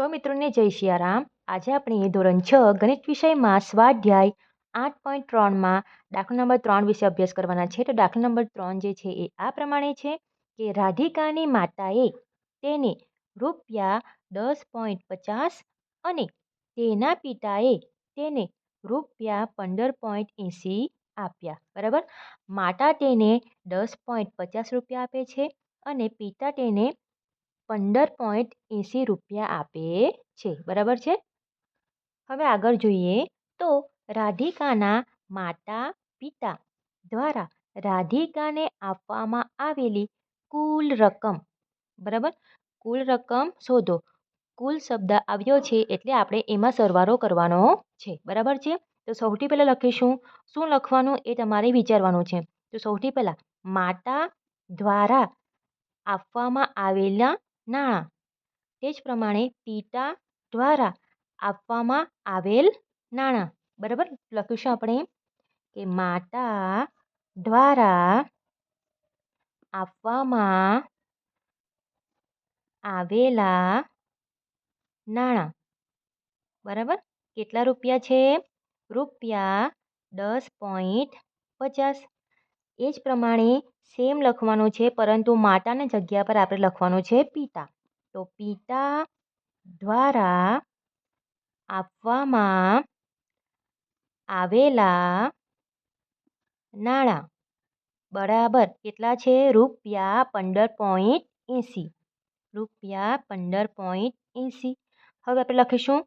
મિત્રોને જય સિયારામ. આજે આપણે ધોરણ 6 ગણિત વિષયમાં સ્વાધ્યાય 8.3માં દાખલા નંબર 3 વિશે અભ્યાસ કરવાના છે. તો દાખલા નંબર 3 જે છે એ આ પ્રમાણે છે કે રાધિકાની માતાએ તેને રૂપિયા 10.50 અને તેના પિતાએ તેને રૂપિયા 15.80 આપ્યા. બરાબર. માતા તેને 10.50 રૂપિયા આપે છે અને પિતા તેને 15.80 રૂપિયા આપે છે. બરાબર છે. હવે આગળ જોઈએ તો રાધિકાના માતા પિતા દ્વારા રાધિકાને આપવામાં આવેલી કુલ રકમ. બરાબર. કુલ રકમ શોધો. કુલ શબ્દ આવ્યો છે એટલે આપણે એમાં સરવાળો કરવાનો છે. બરાબર છે. તો સૌથી પહેલાં લખીશું. શું લખવાનું એ તમારે વિચારવાનું છે. તો સૌથી પહેલાં માતા દ્વારા આપવામાં આવેલા નાણાં. તે જ પ્રમાણે પિતા દ્વારા આપવામાં આવેલ નાણાં. બરાબર. લખીશું આપણે કે માતા દ્વારા આપવામાં આવેલા નાણાં. બરાબર. કેટલા રૂપિયા છે? રૂપિયા 10.50. એ જ પ્રમાણે સેમ લખવાનું છે, પરંતુ માતાની જગ્યા પર આપણે લખવાનું છે પિતા. તો પિતા દ્વારા આપવામાં આવેલા નાણાં બરાબર કેટલા છે? રૂપિયા 15.80. રૂપિયા 15.80. હવે આપણે લખીશું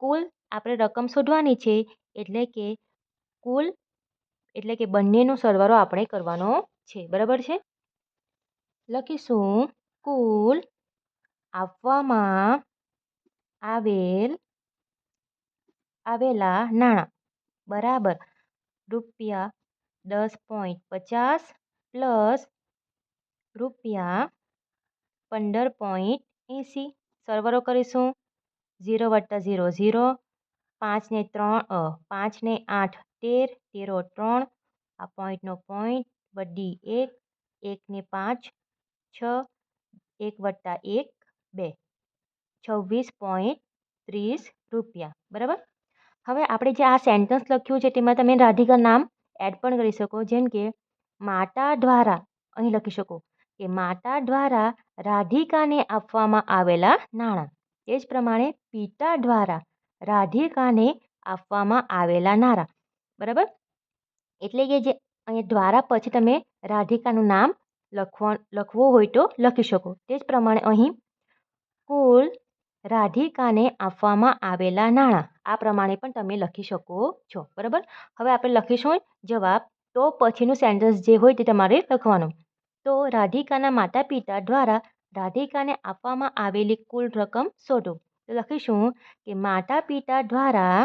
કુલ. આપણે રકમ શોધવાની છે એટલે કે કુલ એટલે કે બંનેનો સરવાળો આપણે કરવાનો છે. બરાબર છે. લખીશું કુલ આપવામાં આવેલા નાણાં બરાબર રૂપિયા 10.50 પ્લસ રૂપિયા 15.80. સરવાળો કરીશું. 0 + 0 0. 5 ને 3 5 ને 8 13. 13 3. આ પોઈન્ટનો પોઈન્ટ વડી 1. 1 ને 5 6. 1 + 1 2. 26.30 રૂપિયા. બરાબર. હવે આપણે જે આ સેન્ટન્સ લખ્યું છે તેમાં તમે રાધિકા નામ એડ પણ કરી શકો. જેમ કે માતા દ્વારા અહીં લખી શકો કે માતા દ્વારા રાધિકાને આપવામાં આવેલા નાણાં. એ જ પ્રમાણે પિતા દ્વારા રાધિકાને આપવામાં આવેલા નાણાં. બરાબર. એટલે કે જે અહીંયા દ્વારા પછી તમે રાધિકાનું નામ લખવું હોય તો લખી શકો. તે જ પ્રમાણે અહીં કુલ રાધિકાને આપવામાં આવેલા નાણાં આ પ્રમાણે પણ તમે લખી શકો છો. બરાબર. હવે આપણે લખીશું જવાબ. તો પછીનું સેન્ટેન્સ જે હોય તે તમારે લખવાનું. તો રાધિકાના માતા પિતા દ્વારા રાધિકાને આપવામાં આવેલી કુલ રકમ શોધો. તો લખીશું કે માતા પિતા દ્વારા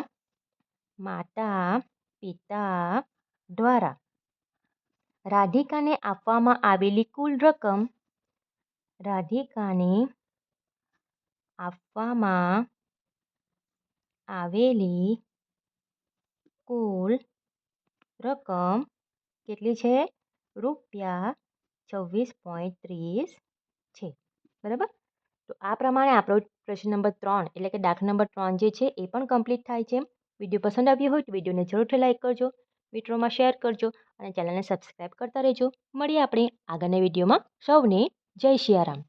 રાધિકાને આપવામાં આવેલી કુલ રકમ રાધિકાને આપવામાં આવેલી કુલ રકમ કેટલી છે? રૂપિયા 26.30 છે. બરાબર. તો આ પ્રમાણે આપણો પ્રશ્ન નંબર 3 એટલે કે દાખલા નંબર 3 જે છે એ પણ કમ્પ્લીટ થાય છે. વિડીયો પસંદ આવ્યો હોય તો વિડીયોને જરૂરથી લાઈક કરજો, મિત્રોમાં શેર કરજો અને ચેનલને સબસ્ક્રાઈબ કરતા રહેજો. મળીએ આપણે આગળના વિડીયોમાં. સૌને જય સિયારામ.